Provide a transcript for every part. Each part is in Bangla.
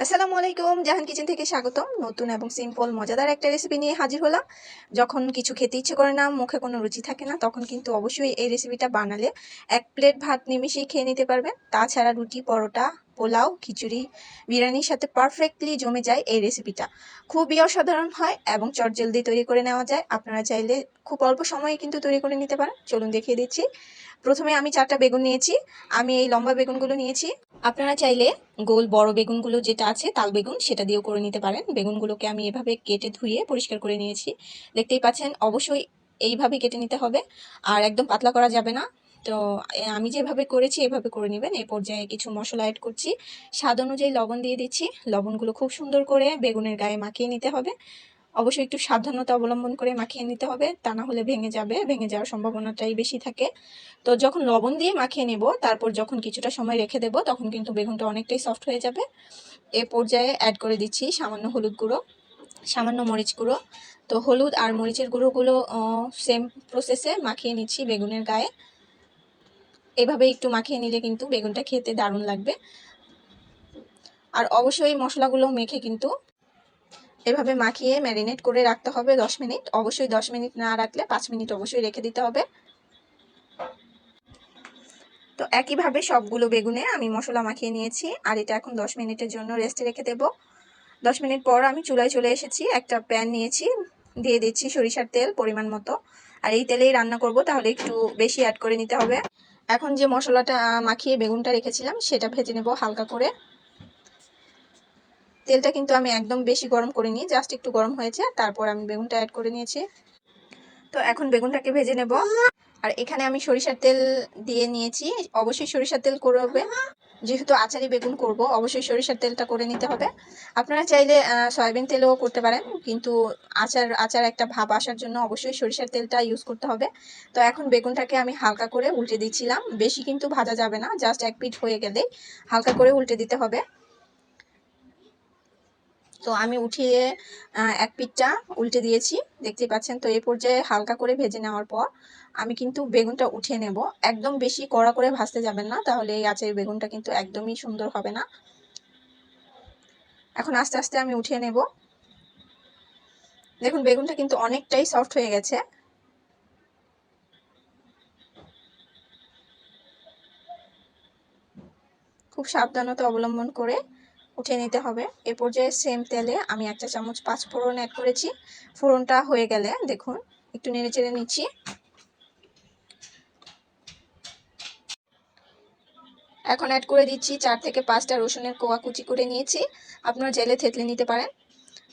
আসসালামু আলাইকুম, জাহান কিচেন থেকে স্বাগতম। নতুন এবং সিম্পল মজাদার একটা রেসিপি নিয়ে হাজির হলাম। যখন কিছু খেতে ইচ্ছে করে না, মুখে কোনো রুচি থাকে না, তখন কিন্তু অবশ্যই এই রেসিপিটা বানালে এক প্লেট ভাত নিমিশেই খেয়ে নিতে পারবেন। তাছাড়া রুটি, পরোটা, পোলাও, খিচুড়ি, বিরিয়ানির সাথে পারফেক্টলি জমে যায় এই রেসিপিটা। খুবই অসাধারণ হয় এবং চটজলদি তৈরি করে নেওয়া যায়। আপনারা চাইলে খুব অল্প সময়ে কিন্তু তৈরি করে নিতে পারেন। চলুন দেখিয়ে দিচ্ছি। প্রথমে আমি 4টা বেগুন নিয়েছি। আমি এই লম্বা বেগুনগুলো নিয়েছি। আপনারা চাইলে গোল বড় বেগুনগুলো যেটা আছে তাল বেগুন, সেটা দিয়েও করে নিতে পারেন। বেগুনগুলোকে আমি এভাবে কেটে ধুয়ে পরিষ্কার করে নিয়েছি। দেখতেই পাচ্ছেন, অবশ্যই এইভাবে কেটে নিতে হবে, আর একদম পাতলা করা যাবে না। তো আমি যেভাবে করেছি এভাবে করে নেবেন। এই পর্যায়ে কিছু মশলা অ্যাড করছি। স্বাদ অনুযায়ী লবণ দিয়ে দিচ্ছি। লবণগুলো খুব সুন্দর করে বেগুনের গায়ে মাখিয়ে নিতে হবে। অবশ্যই একটু সাবধানতা অবলম্বন করে মাখিয়ে নিতে হবে, তা না হলে ভেঙে যাবে, ভেঙে যাওয়ার সম্ভাবনাটাই বেশি থাকে। তো যখন লবণ দিয়ে মাখিয়ে নেব, তারপর যখন কিছুটা সময় রেখে দেব, তখন কিন্তু বেগুনটা অনেকটাই সফট হয়ে যাবে। এ পর্যায়ে অ্যাড করে দিচ্ছি সামান্য হলুদ গুঁড়ো, সামান্য মরিচ গুঁড়ো। তো হলুদ আর মরিচের গুঁড়োগুলো সেম প্রসেসে মাখিয়ে নিচ্ছি বেগুনের গায়ে। এভাবে একটু মাখিয়ে নিলে কিন্তু বেগুনটা খেতে দারুণ লাগবে। আর অবশ্যই মশলাগুলো মেখে কিন্তু এভাবে মাখিয়ে ম্যারিনেট করে রাখতে হবে 10 মিনিট। অবশ্যই 10 মিনিট না রাখলে 5 মিনিট অবশ্যই রেখে দিতে হবে। তো একইভাবে সবগুলো বেগুনে আমি মশলা মাখিয়ে নিয়েছি, আর এটা এখন 10 মিনিটের জন্য রেস্টে রেখে দেব। 10 মিনিট পর আমি চুলায় চলে এসেছি। একটা প্যান নিয়েছি, দিয়ে দিচ্ছি সরিষার তেল পরিমাণ মতো। আর এই তেলেই রান্না করব, তাহলে একটু বেশি অ্যাড করে নিতে হবে। এখন যে মশলাটা মাখিয়ে বেগুনটা রেখেছিলাম সেটা ভেজে নেব হালকা করে। তেলটা কিন্তু আমি একদম বেশি গরম করিনি, জাস্ট একটু গরম হয়েছে, তারপর আমি বেগুনটা অ্যাড করে নিয়েছি। তো এখন বেগুনটাকে ভেজে নেব। আর এখানে আমি সরিষার তেল দিয়ে নিয়েছি। অবশ্যই সরিষার তেল করবে, যেহেতু আচারি বেগুন করব, অবশ্যই সরিষার তেলটা করে নিতে হবে। আপনারা চাইলে সয়াবিন তেলও করতে পারেন, কিন্তু আচার একটা ভাব আসার জন্য অবশ্যই সরিষার তেলটা ইউজ করতে হবে। তো এখন বেগুনটাকে আমি হালকা করে উল্টে দিচ্ছিলাম, বেশি কিন্তু ভাজা যাবে না, জাস্ট এক পিঠ হয়ে গেলেই হালকা করে উল্টে দিতে হবে। তো আমি উঠিয়ে এক পিঠটা উল্টে দিয়েছি, দেখতে পাচ্ছেন। তো এই পর্যায়ে হালকা করে ভেজে নেওয়ার পর আমি কিন্তু বেগুনটা উঠিয়ে নেব। একদম বেশি কড়া করে ভাজতে যাবেন না, তাহলে এই আচারের বেগুনটা কিন্তু একদমই সুন্দর হবে না। এখন আস্তে আস্তে আমি উঠিয়ে নেব। দেখুন বেগুনটা কিন্তু অনেকটাই সফট হয়ে গেছে। খুব সাবধানতা অবলম্বন করে উঠিয়ে নিতে হবে। এ পর্যায়ে সেম তেলে আমি 1 চা চামচ 5 ফোড়ন অ্যাড করেছি। ফোড়নটা হয়ে গেলে দেখুন একটু নেড়ে চেড়ে নিচ্ছি। এখন অ্যাড করে দিচ্ছি 4 থেকে 5টা রসুনের কোয়া কুচি করে নিয়েছি। আপনারা চাইলে থেতলে নিতে পারেন।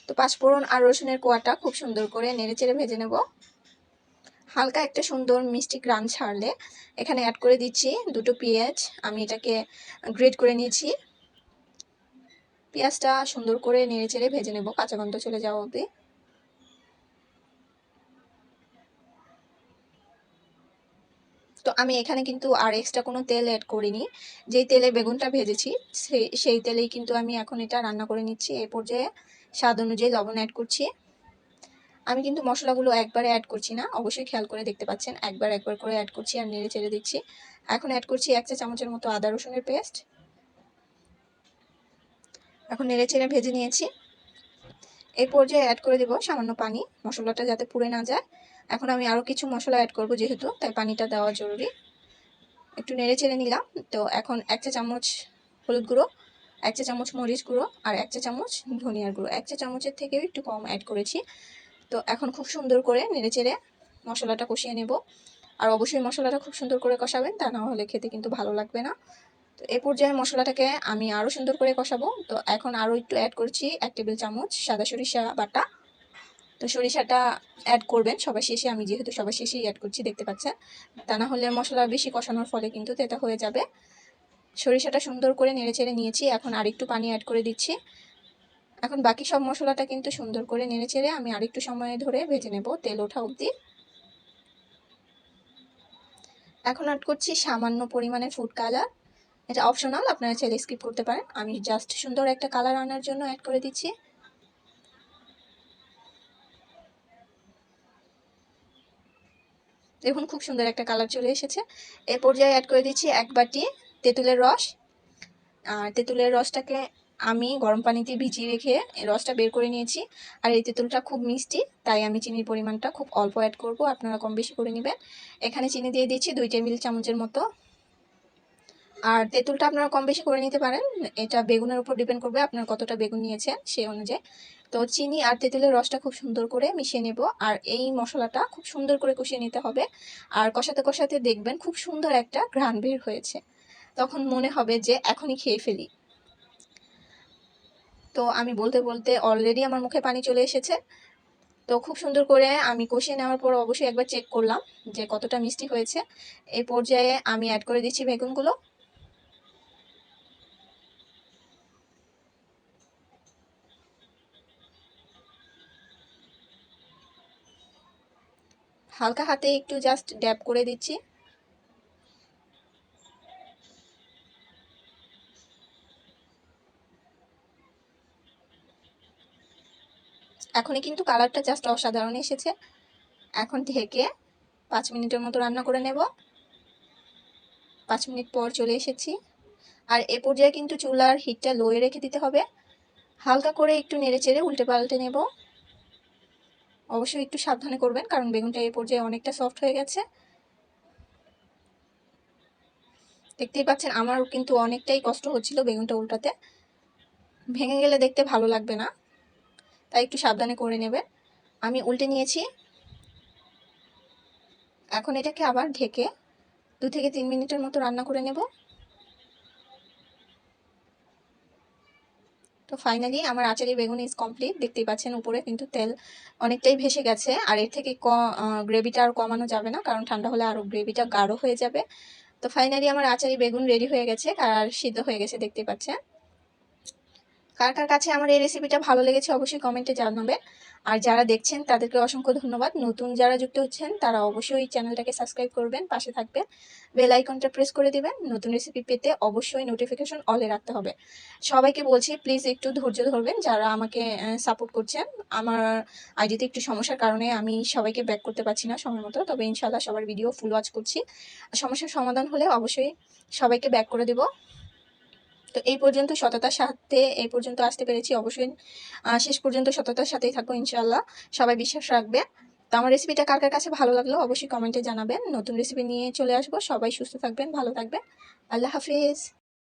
তো 5 ফোড়ন আর রসুনের কোয়াটা খুব সুন্দর করে নেড়েচেড়ে ভেজে নেব। হালকা একটা সুন্দর মিষ্টি গ্রান ছাড়লে এখানে অ্যাড করে দিচ্ছি 2টো পেঁয়াজ। আমি এটাকে গ্রেট করে নিয়েছি। পেঁয়াজটা সুন্দর করে নেড়েচেড়ে ভেজে নেব কাঁচা গন্ধ চলে যাওয়া অবধি। তো আমি এখানে কিন্তু আর এক্সট্রা কোনো তেল অ্যাড করিনি। যেই তেলে বেগুনটা ভেজেছি সেই তেলেই কিন্তু আমি এখন এটা রান্না করে নিচ্ছি। এই পর্যায়ে স্বাদ অনুযায়ী লবণ অ্যাড করছি। আমি কিন্তু মশলাগুলো একবারে অ্যাড করছি না, অবশ্যই খেয়াল করে দেখতে পাচ্ছেন, একবার একবার করে অ্যাড করছি আর নেড়ে চেড়ে দিচ্ছি। এখন অ্যাড করছি 1 চা চামচের মতো আদা রসুনের পেস্ট। এখন নেড়ে চেড়ে ভেজে নিয়েছি। এই পর্যায়ে অ্যাড করে দেব সামান্য পানি, মশলাটা যাতে পুড়ে না যায়। এখন আমি আরও কিছু মশলা অ্যাড করব, যেহেতু তাই পানিটা দেওয়া জরুরি। একটু নেড়ে চেড়ে নিলাম। তো এখন 1 চা চামচ হলুদ গুঁড়ো, 1 চা চামচ মরিচ গুঁড়ো আর 1 চা চামচ ধনিয়ার গুঁড়ো, 1 চা চামচের থেকেও একটু কম অ্যাড করেছি। তো এখন খুব সুন্দর করে নেড়ে চেড়ে মশলাটা কষিয়ে নেব। আর অবশ্যই মশলাটা খুব সুন্দর করে কষাবেন, তা না হলে খেতে কিন্তু ভালো লাগবে না। তো এই পর্যায়ে মশলাটাকে আমি আরও সুন্দর করে কষাবো। তো এখন আরও একটু অ্যাড করছি 1 টেবিল চামচ সাদা সরিষা বাটা। তো সরিষাটা অ্যাড করবেন সবার শেষে, আমি যেহেতু সবার শেষেই অ্যাড করছি দেখতে পাচ্ছেন, তা না হলে মশলা বেশি কষানোর ফলে কিন্তু তেতো হয়ে যাবে। সরিষাটা সুন্দর করে নেড়েচেড়ে নিয়েছি, এখন আরেকটু পানি অ্যাড করে দিচ্ছি। এখন বাকি সব মশলাটা কিন্তু সুন্দর করে নেড়েচেড়ে আমি আরেকটু সময় ধরে ভেজে নেব তেল ওঠা অবধি। এখন অ্যাড করছি সামান্য পরিমাণে ফুড কালার। এটা অপশনাল, আপনারা চাইলে স্কিপ করতে পারেন। আমি জাস্ট সুন্দর একটা কালার আনার জন্য অ্যাড করে দিচ্ছি। দেখুন খুব সুন্দর একটা কালার চলে এসেছে। এই পর্যায়ে অ্যাড করে দিচ্ছি 1 বাটি তেঁতুলের রস। আর তেঁতুলের রসটাকে আমি গরম পানিতে ভিজিয়ে রেখে রসটা বের করে নিয়েছি। আর এই তেঁতুলটা খুব মিষ্টি, তাই আমি চিনির পরিমাণটা খুব অল্প অ্যাড করব, আপনারা কম বেশি করে নেবেন। এখানে চিনি দিয়ে দিচ্ছি 2 টেবিল চামচের মতো। আর তেঁতুলটা আপনারা কম বেশি করে নিতে পারেন, এটা বেগুনের উপর ডিপেন্ড করবে আপনারা কতটা বেগুন নিয়েছেন সেই অনুযায়ী। তো চিনি আর তেঁতুলের রসটা খুব সুন্দর করে মিশিয়ে নেব, আর এই মশলাটা খুব সুন্দর করে কষিয়ে নিতে হবে। আর কষাতে কষাতে দেখবেন খুব সুন্দর একটা ঘ্রাণ বের হয়েছে, তখন মনে হবে যে এখনই খেয়ে ফেলি। তো আমি বলতে বলতে অলরেডি আমার মুখে পানি চলে এসেছে। তো খুব সুন্দর করে আমি কষিয়ে নেওয়ার পর অবশ্যই একবার চেক করলাম যে কতটা মিষ্টি হয়েছে। এই পর্যায়ে আমি অ্যাড করে দিচ্ছি বেগুনগুলো। হালকা হাতে একটু জাস্ট ড্যাব করে দিচ্ছি। এখনই কিন্তু কালারটা জাস্ট অসাধারণ এসেছে। এখন ঢেকে 5 মিনিটের মতো রান্না করে নেব। 5 মিনিট পর চলে এসেছি। আর এ পর্যায়ে কিন্তু চুলার হিটটা লোয়ে রেখে দিতে হবে। হালকা করে একটু নেড়ে চেড়ে উল্টে পাল্টে নেব। অবশ্যই একটু সাবধানে করবেন, কারণ বেগুনটা এই পর্যায়ে অনেকটা সফট হয়ে গেছে। দেখতেই পাচ্ছেন আমার কিন্তু অনেকটাই কষ্ট হচ্ছিল বেগুনটা উল্টাতে, ভেঙে গেলে দেখতে ভালো লাগবে না, তাই একটু সাবধানে করে নেবেন। আমি উল্টে নিয়েছি। এখন এটাকে আবার ঢেকে 2 থেকে 3 মিনিটের মতো রান্না করে নেব। তো ফাইনালি আমার আচারি বেগুন ইজ কমপ্লিট। দেখতেই পাচ্ছেন উপরে কিন্তু তেল অনেকটাই ভেসে গেছে, আর এর থেকে গ্রেভিটা আর কমানো যাবে না, কারণ ঠান্ডা হলে আরও গ্রেভিটা গাঢ় হয়ে যাবে। তো ফাইনালি আমার আচারি বেগুন রেডি হয়ে গেছে, আর সিদ্ধ হয়ে গেছে দেখতেই পাচ্ছেন। কার কার কাছে আমার এই রেসিপিটা ভালো লেগেছে অবশ্যই কমেন্টে জানাবে। আর যারা দেখছেন তাদেরকে অসংখ্য ধন্যবাদ। নতুন যারা যুক্ত হচ্ছেন তারা অবশ্যই চ্যানেলটাকে সাবস্ক্রাইব করবেন, পাশে থাকবেন, বেল আইকনটা প্রেস করে দিবেন। নতুন রেসিপি পেতে অবশ্যই নোটিফিকেশন অলে রাখতে হবে। সবাইকে বলছি প্লিজ একটু ধৈর্য ধরবেন যারা আমাকে সাপোর্ট করছেন। আমার আইডিতে একটু সমস্যার কারণে আমি সবাইকে ব্যাক করতে পারছি না সময় মতো, তবে ইনশাল্লাহ সবার ভিডিও ফুল ওয়াচ করছি। সমস্যার সমাধান হলে অবশ্যই সবাইকে ব্যাক করে দেব। তো এই পর্যন্ত সততার সাথে এই পর্যন্ত আসতে পেরেছি, অবশ্যই শেষ পর্যন্ত সততার সাথেই থাকবো ইনশাআল্লাহ। সবাই বিশ্বাস রাখবে। তো আমার রেসিপিটা কার কার কাছে ভালো লাগলো অবশ্যই কমেন্টে জানাবেন। নতুন রেসিপি নিয়ে চলে আসবো। সবাই সুস্থ থাকবেন, ভালো থাকবেন। আল্লাহ হাফিজ।